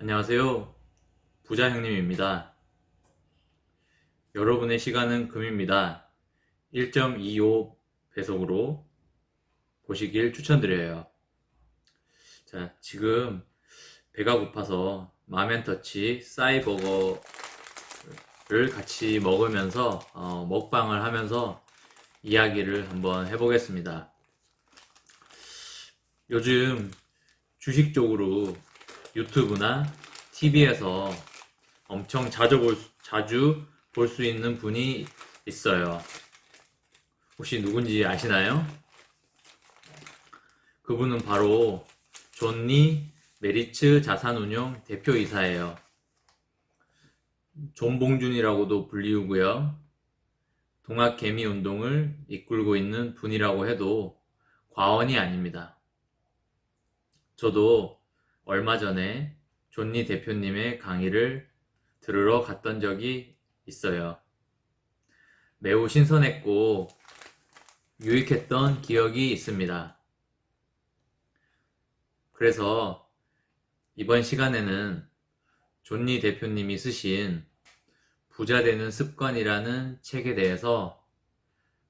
안녕하세요. 부자 형님입니다. 여러분의 시간은 금입니다. 1.25 배속으로 보시길 추천드려요. 자, 지금 배가 고파서 맘앤터치 싸이버거를 같이 먹으면서 먹방을 하면서 이야기를 한번 해보겠습니다. 요즘 주식 쪽으로 유튜브나 TV에서 엄청 자주 볼 수 있는 분이 있어요. 혹시 누군지 아시나요? 그분은 바로 존니 메리츠 자산운용 대표이사예요. 존봉준이라고도 불리우고요. 동학개미운동을 이끌고 있는 분이라고 해도 과언이 아닙니다. 저도 얼마 전에 존니 대표님의 강의를 들으러 갔던 적이 있어요. 매우 신선했고 유익했던 기억이 있습니다. 그래서 이번 시간에는 존니 대표님이 쓰신 부자 되는 습관이라는 책에 대해서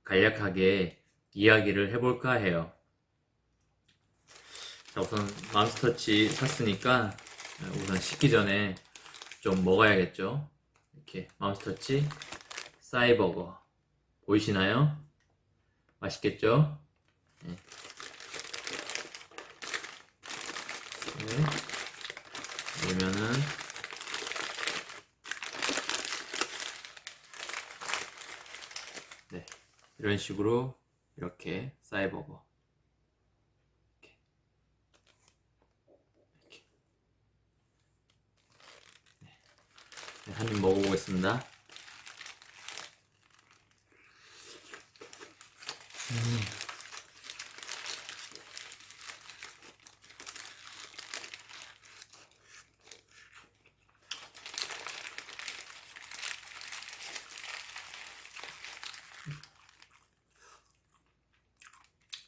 간략하게 이야기를 해볼까 해요. 자, 우선 맘스터치 샀으니까 우선 식기 전에 좀 먹어야겠죠. 이렇게 맘스터치 싸이버거 보이시나요? 맛있겠죠? 네. 네. 그러면은 네, 이런 식으로 이렇게 싸이버거 네, 한 입 먹어보겠습니다.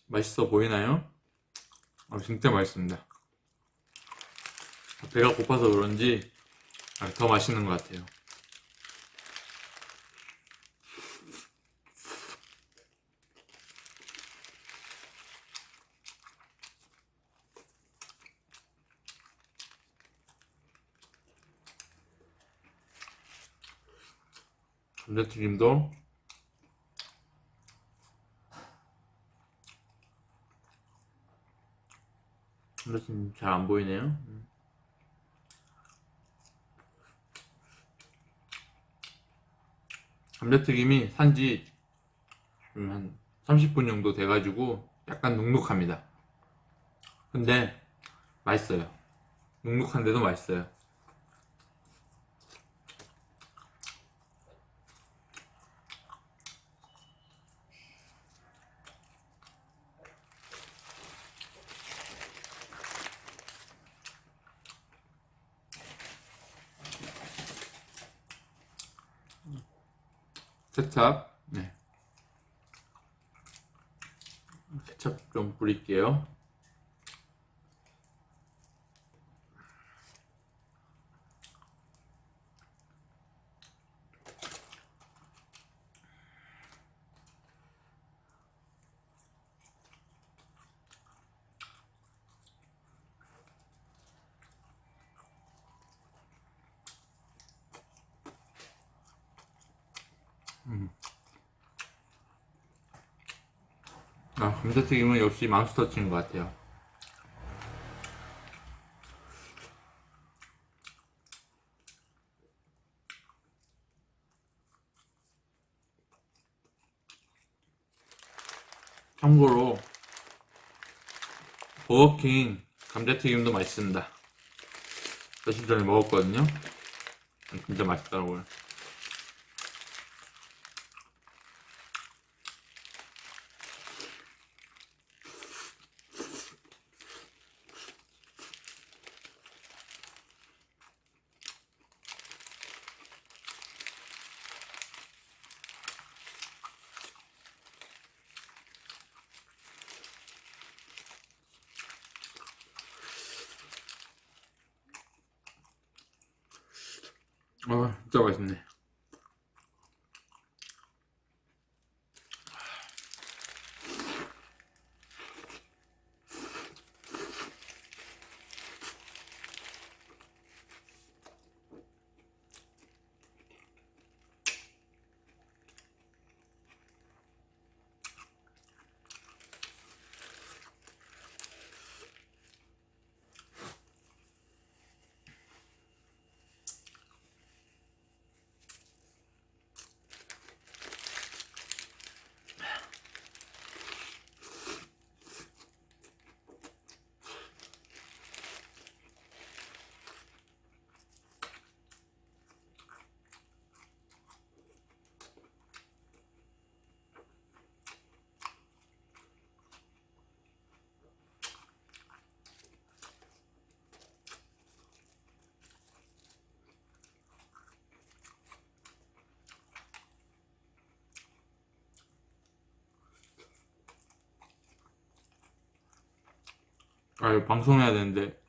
맛있어 보이나요? 진짜 맛있습니다. 배가 고파서 그런지 더 맛있는 것 같아요. 감자튀김도 감자튀김 잘 안 보이네요. 감자튀김이 산지 한 30분 정도 돼가지고 약간 눅눅합니다. 근데 맛있어요. 눅눅한데도 맛있어요. 케찹, 네. 케찹 좀 뿌릴게요. 감자튀김은 역시 맘스터치인 것 같아요. 참고로 버거킹 감자튀김도 맛있습니다. 며칠 전에 먹었거든요. 진짜 맛있더라고요. 진짜 맛있네. 이거 방송해야 되는데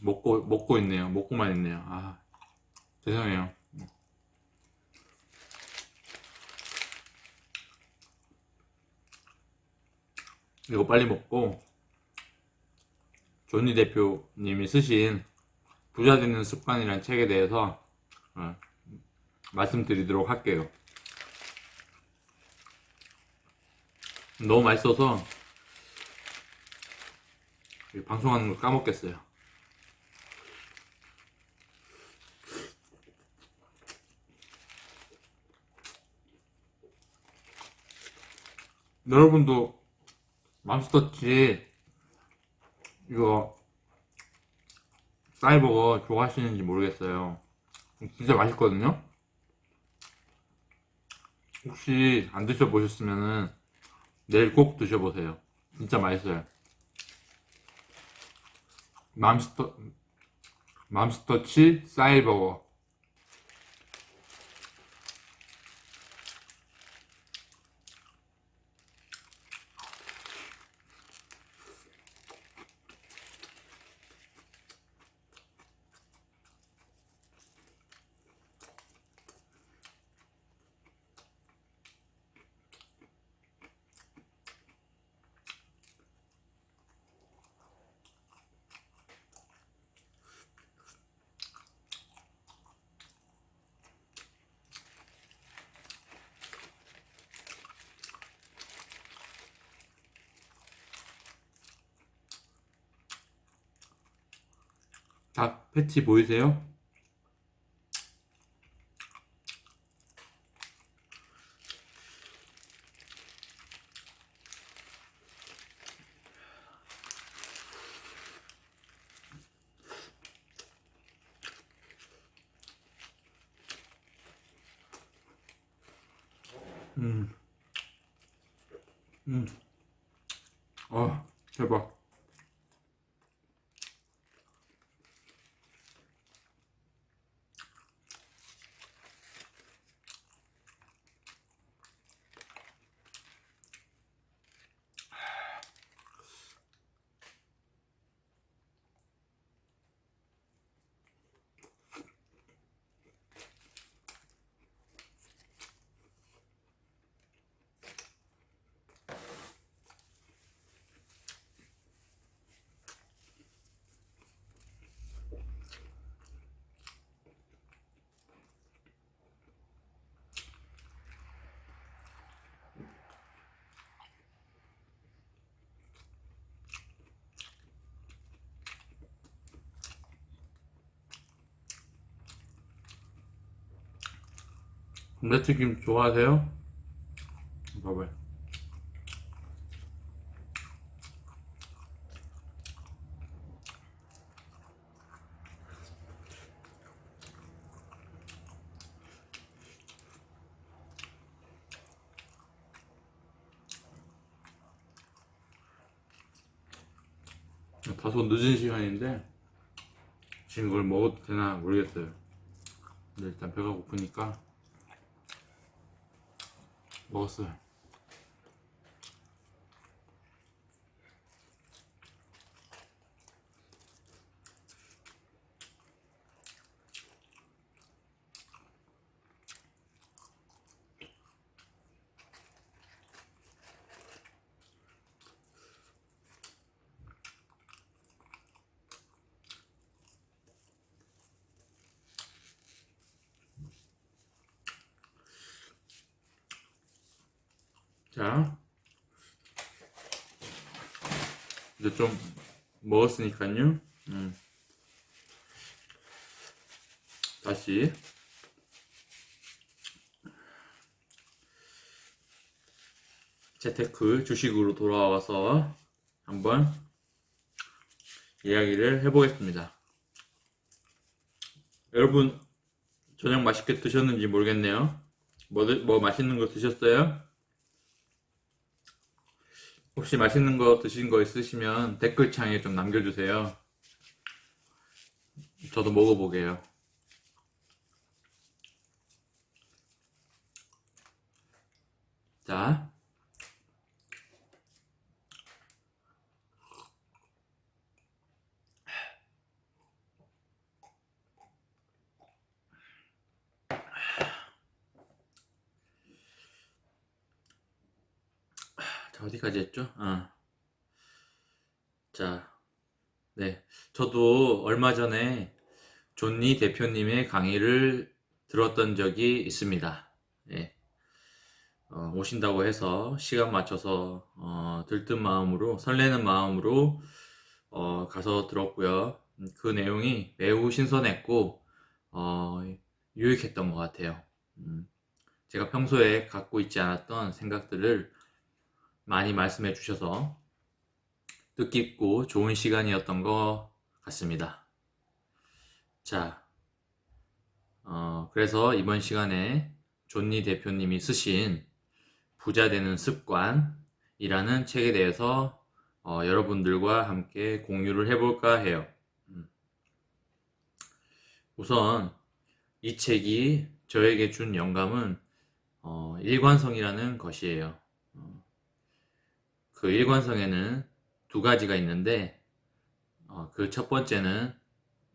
먹고 있네요. 먹고만 있네요. 죄송해요. 이거 빨리 먹고 조니 대표님이 쓰신 부자 되는 습관이라는 책에 대해서 말씀드리도록 할게요. 너무 맛있어서 방송하는 걸 까먹겠어요. 여러분도 맘스터치 이거 쌀버거 좋아하시는지 모르겠어요. 진짜 맛있거든요. 혹시 안 드셔보셨으면은 내일 꼭 드셔보세요. 진짜 맛있어요. 맘스터치 쌀버거. 닭 패티 보이세요? 음, 음, 대박. 감자튀김 좋아하세요? 봐봐요. 다소 늦은 시간인데 지금 그걸 먹어도 되나 모르겠어요. 근데 일단 배가 고프니까 먹었어요. 자, 이제 좀 먹었으니까요. 다시 재테크 주식으로 돌아와서 한번 이야기를 해보겠습니다. 여러분, 저녁 맛있게 드셨는지 모르겠네요. 뭐 맛있는 거 드셨어요? 혹시 맛있는 거 드신 거 있으시면 댓글창에 좀 남겨주세요. 저도 먹어보게요. 자, 어디까지 했죠? 자, 네. 저도 얼마 전에 존니 대표님의 강의를 들었던 적이 있습니다. 예. 오신다고 해서 시간 맞춰서 들뜬 마음으로, 설레는 마음으로 가서 들었고요. 그 내용이 매우 신선했고 유익했던 것 같아요. 제가 평소에 갖고 있지 않았던 생각들을 많이 말씀해 주셔서 뜻깊고 좋은 시간이었던 것 같습니다. 자, 그래서 이번 시간에 존니 대표님이 쓰신 부자 되는 습관이라는 책에 대해서 여러분들과 함께 공유를 해볼까 해요. 우선 이 책이 저에게 준 영감은 일관성이라는 것이에요. 그 일관성에는 두 가지가 있는데 그 첫 번째는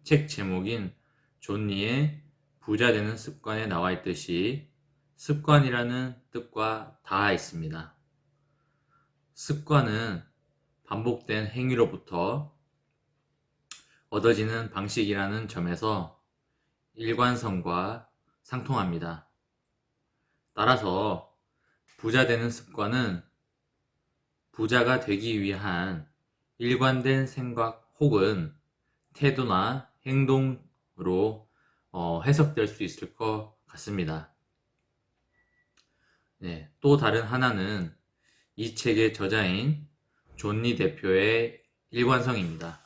책 제목인 존니의 부자 되는 습관에 나와 있듯이 습관이라는 뜻과 닿아 있습니다. 습관은 반복된 행위로부터 얻어지는 방식이라는 점에서 일관성과 상통합니다. 따라서 부자 되는 습관은 부자가 되기 위한 일관된 생각 혹은 태도나 행동으로 해석될 수 있을 것 같습니다. 네, 또 다른 하나는 이 책의 저자인 존니 대표의 일관성입니다.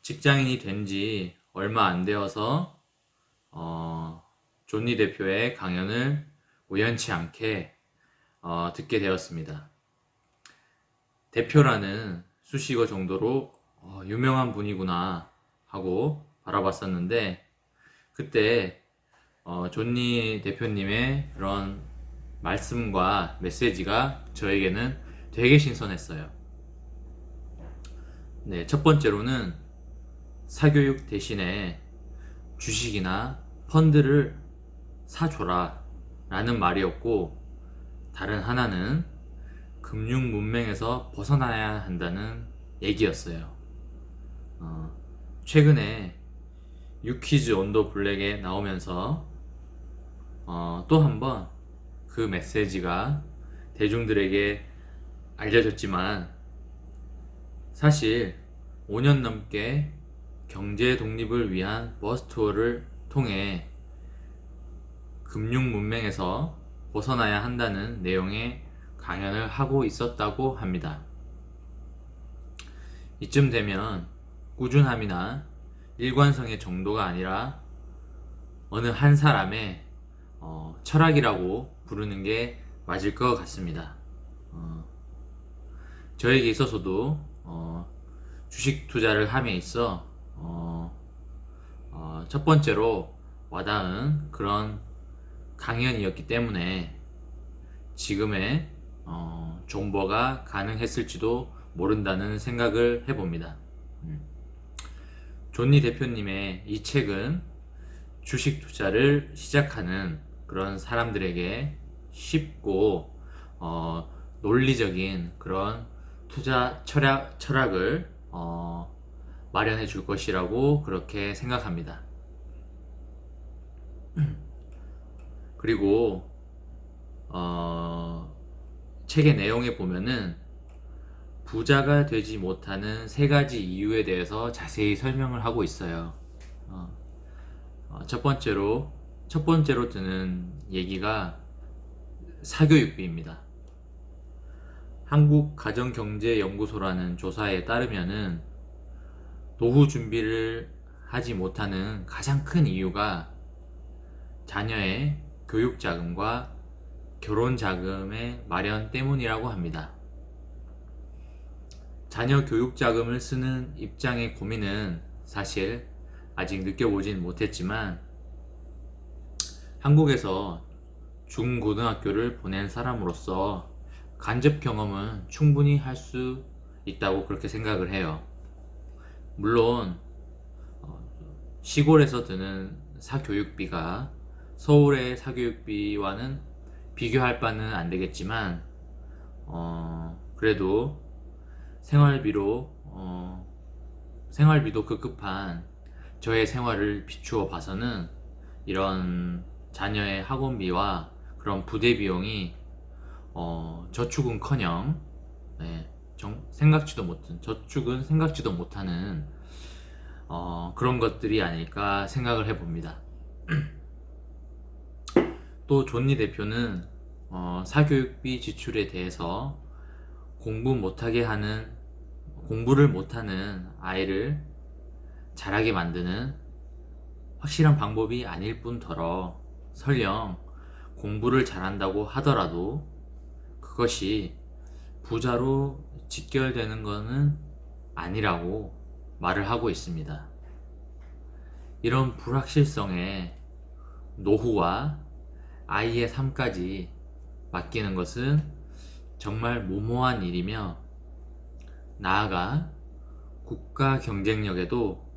직장인이 된 지 얼마 안 되어서 존니 대표의 강연을 우연치 않게 듣게 되었습니다. 대표라는 수식어 정도로 유명한 분이구나 하고 바라봤었는데 그때 존니 대표님의 그런 말씀과 메시지가 저에게는 되게 신선했어요. 네, 첫 번째로는 사교육 대신에 주식이나 펀드를 사줘라 라는 말이었고, 다른 하나는 금융 문맹에서 벗어나야 한다는 얘기였어요. 최근에 유퀴즈 온 더 블랙에 나오면서 또 한 번 그 메시지가 대중들에게 알려졌지만 사실 5년 넘게 경제 독립을 위한 버스 투어를 통해 금융 문맹에서 벗어나야 한다는 내용의 강연을 하고 있었다고 합니다. 이쯤 되면 꾸준함이나 일관성의 정도가 아니라 어느 한 사람의 철학이라고 부르는 게 맞을 것 같습니다. 저에게 있어서도 주식 투자를 함에 있어 첫 번째로 와닿은 그런 강연이었기 때문에 지금의 존버가 가능했을지도 모른다는 생각을 해봅니다. 존니 대표님의 이 책은 주식 투자를 시작하는 그런 사람들에게 쉽고 논리적인 그런 투자 철학을 마련해 줄 것이라고 그렇게 생각합니다. 그리고 책의 내용에 보면은 부자가 되지 못하는 세 가지 이유에 대해서 자세히 설명을 하고 있어요. 어, 첫 번째로 드는 얘기가 사교육비입니다. 한국가정경제연구소라는 조사에 따르면은 노후 준비를 하지 못하는 가장 큰 이유가 자녀의 교육 자금과 결혼 자금의 마련 때문이라고 합니다. 자녀 교육 자금을 쓰는 입장의 고민은 사실 아직 느껴보진 못했지만 한국에서 중고등학교를 보낸 사람으로서 간접 경험은 충분히 할 수 있다고 그렇게 생각을 해요. 물론 시골에서 드는 사교육비가 서울의 사교육비와는 비교할 바는 안 되겠지만 그래도 생활비도 급급한 저의 생활을 비추어 봐서는 이런 자녀의 학원비와 그런 부대 비용이 저축은커녕 저축은 생각지도 못하는 그런 것들이 아닐까 생각을 해봅니다. 또 존니 대표는 사교육비 지출에 대해서 공부를 못하는 아이를 잘하게 만드는 확실한 방법이 아닐 뿐더러 설령 공부를 잘한다고 하더라도 그것이 부자로 직결되는 것은 아니라고 말을 하고 있습니다. 이런 불확실성에 노후와 아이의 삶까지 맡기는 것은 정말 무모한 일이며 나아가 국가 경쟁력에도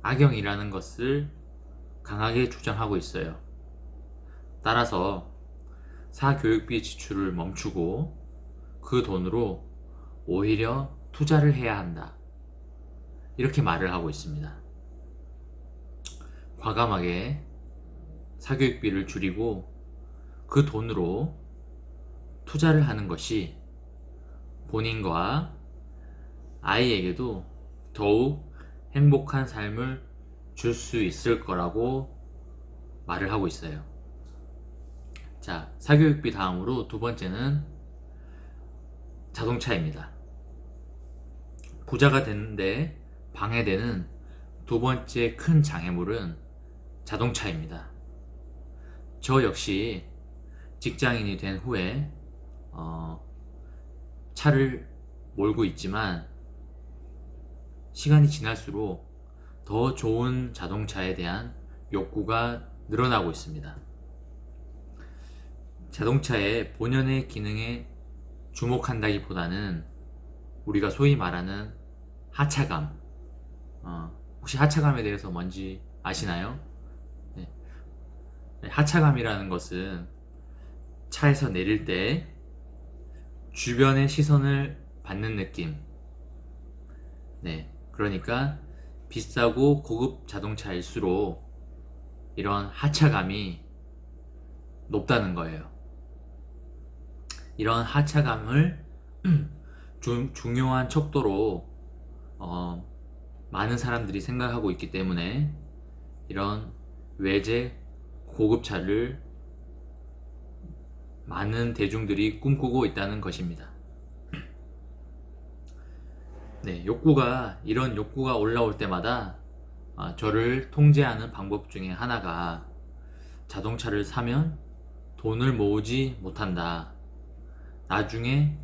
악영이라는 것을 강하게 주장하고 있어요. 따라서 사교육비 지출을 멈추고 그 돈으로 오히려 투자를 해야 한다. 이렇게 말을 하고 있습니다. 과감하게 사교육비를 줄이고 그 돈으로 투자를 하는 것이 본인과 아이에게도 더욱 행복한 삶을 줄 수 있을 거라고 말을 하고 있어요. 자, 사교육비 다음으로 두 번째는 자동차입니다. 부자가 되는데 방해되는 두 번째 큰 장애물은 자동차입니다. 저 역시 직장인이 된 후에 차를 몰고 있지만 시간이 지날수록 더 좋은 자동차에 대한 욕구가 늘어나고 있습니다. 자동차의 본연의 기능에 주목한다기보다는 우리가 소위 말하는 하차감, 혹시 하차감에 대해서 뭔지 아시나요? 네. 하차감이라는 것은 차에서 내릴 때 주변의 시선을 받는 느낌. 네, 그러니까 비싸고 고급 자동차일수록 이런 하차감이 높다는 거예요. 이런 하차감을 중요한 척도로 많은 사람들이 생각하고 있기 때문에 이런 외제 고급차를 많은 대중들이 꿈꾸고 있다는 것입니다. 네, 이런 욕구가 올라올 때마다 저를 통제하는 방법 중에 하나가 자동차를 사면 돈을 모으지 못한다. 나중에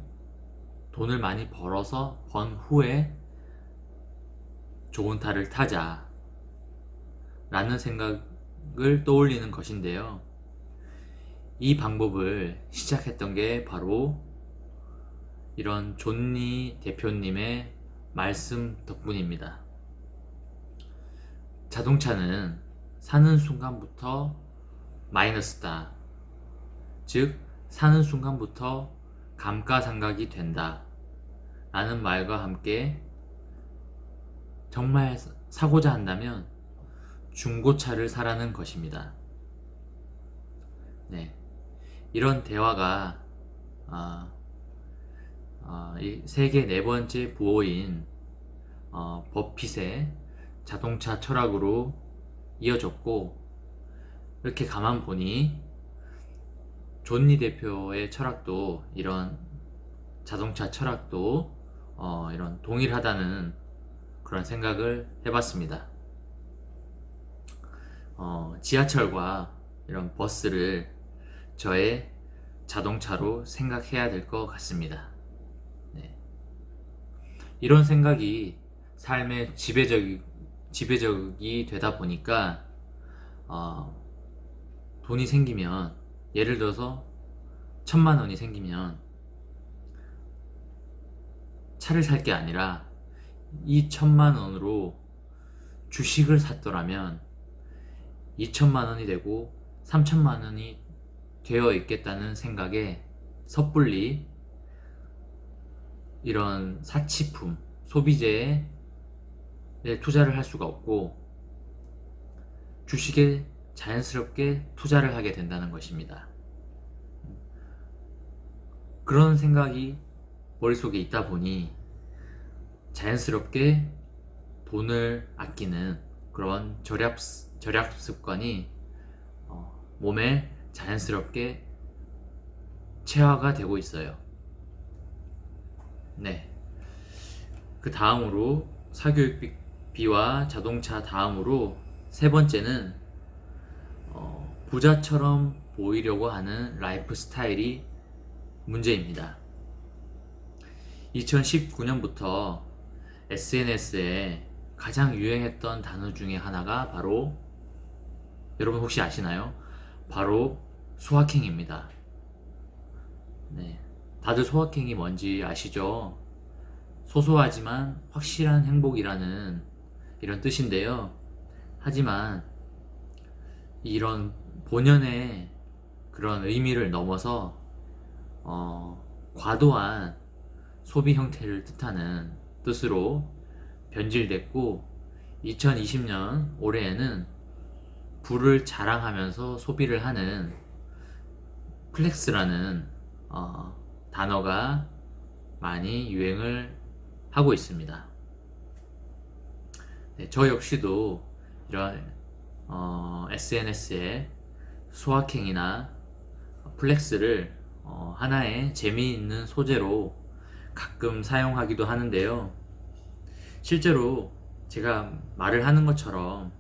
돈을 많이 번 후에 좋은 차를 타자 라는 생각을 떠올리는 것인데요. 이 방법을 시작했던 게 바로 이런 존니 대표님의 말씀 덕분입니다. 자동차는 사는 순간부터 마이너스다. 즉, 사는 순간부터 감가상각이 된다. 라는 말과 함께 정말 사고자 한다면 중고차를 사라는 것입니다. 네. 이런 대화가 이 세계 네 번째 부호인 버핏의 자동차 철학으로 이어졌고, 이렇게 가만 보니 존니 대표의 철학도, 이런 자동차 철학도 이런 동일하다는 그런 생각을 해봤습니다. 지하철과 이런 버스를 저의 자동차로 생각해야 될 것 같습니다. 네. 이런 생각이 삶의 지배적이 되다 보니까 돈이 생기면, 예를 들어서 1,000만 원이 생기면 차를 살 게 아니라 이 1,000만 원으로 주식을 샀더라면 2,000만 원이 되고 3,000만 원이 되어 있겠다는 생각에 섣불리 이런 사치품, 소비재에 투자를 할 수가 없고 주식에 자연스럽게 투자를 하게 된다는 것입니다. 그런 생각이 머릿속에 있다 보니 자연스럽게 돈을 아끼는 그런 절약 습관이 몸에 자연스럽게 체화가 되고 있어요. 네. 그 다음으로 사교육비와 자동차 다음으로 세 번째는 부자처럼 보이려고 하는 라이프 스타일이 문제입니다. 2019년부터 SNS에 가장 유행했던 단어 중에 하나가 바로, 여러분 혹시 아시나요? 바로 소확행입니다. 네. 다들 소확행이 뭔지 아시죠? 소소하지만 확실한 행복이라는 이런 뜻인데요. 하지만 이런 본연의 그런 의미를 넘어서 과도한 소비 형태를 뜻하는 뜻으로 변질됐고, 2020년 올해에는 부를 자랑하면서 소비를 하는 플렉스라는 단어가 많이 유행을 하고 있습니다. 네, 저 역시도 이런 SNS에 소확행이나 플렉스를 하나의 재미있는 소재로 가끔 사용하기도 하는데요. 실제로 제가 말을 하는 것처럼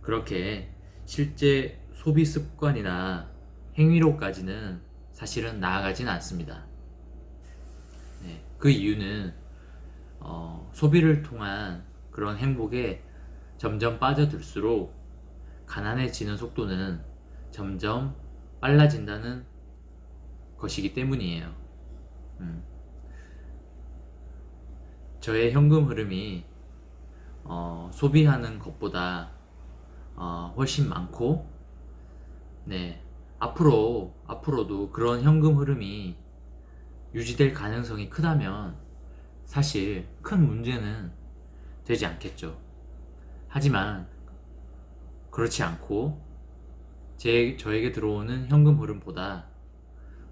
그렇게 실제 소비 습관이나 행위로까지는 사실은 나아가진 않습니다. 네, 그 이유는 소비를 통한 그런 행복에 점점 빠져들수록 가난해지는 속도는 점점 빨라진다는 것이기 때문이에요. 저의 현금 흐름이 소비하는 것보다 훨씬 많고, 네, 앞으로도 그런 현금 흐름이 유지될 가능성이 크다면 사실 큰 문제는 되지 않겠죠. 하지만 그렇지 않고 저에게 들어오는 현금 흐름보다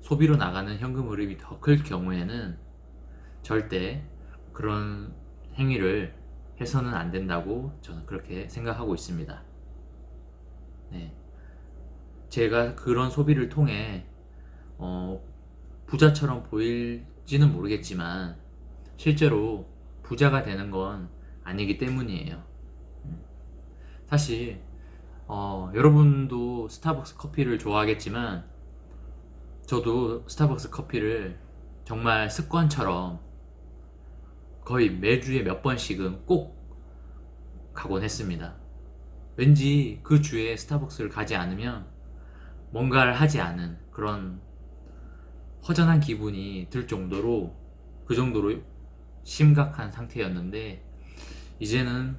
소비로 나가는 현금 흐름이 더 클 경우에는 절대 그런 행위를 해서는 안 된다고 저는 그렇게 생각하고 있습니다. 네. 제가 그런 소비를 통해 부자처럼 보일지는 모르겠지만 실제로 부자가 되는 건 아니기 때문이에요. 사실 여러분도 스타벅스 커피를 좋아하겠지만 저도 스타벅스 커피를 정말 습관처럼 거의 매주에 몇 번씩은 꼭 가곤 했습니다. 왠지 그 주에 스타벅스를 가지 않으면 뭔가를 하지 않은 그런 허전한 기분이 들 정도로, 그 정도로 심각한 상태였는데, 이제는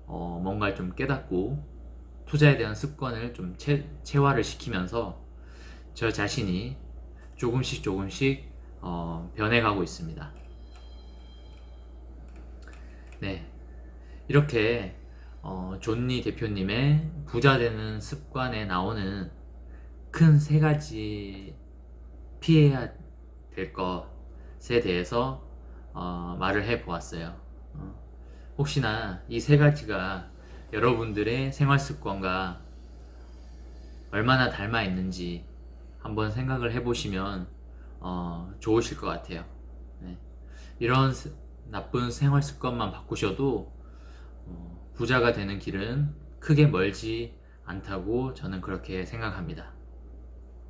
뭔가를 좀 깨닫고 투자에 대한 습관을 좀 체화를 시키면서 저 자신이 조금씩 변해가고 있습니다. 네, 이렇게 존니 대표님의 부자 되는 습관에 나오는 큰 세 가지 피해야 될 것에 대해서 말을 해 보았어요. 혹시나 이 세 가지가 여러분들의 생활 습관과 얼마나 닮아 있는지 한번 생각을 해 보시면 좋으실 것 같아요. 네. 이런 나쁜 생활 습관만 바꾸셔도 부자가 되는 길은 크게 멀지 않다고 저는 그렇게 생각합니다.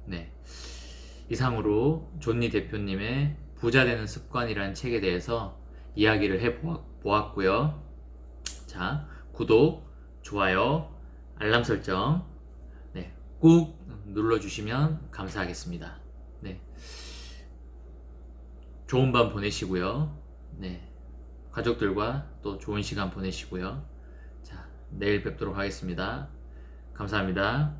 네. 이상으로 존니 대표님의 부자 되는 습관이라는 책에 대해서 이야기를 해 보았고요. 자, 구독, 좋아요, 알람 설정, 네, 꾹 눌러주시면 감사하겠습니다. 네. 좋은 밤 보내시고요. 네. 가족들과 또 좋은 시간 보내시고요. 자, 내일 뵙도록 하겠습니다. 감사합니다.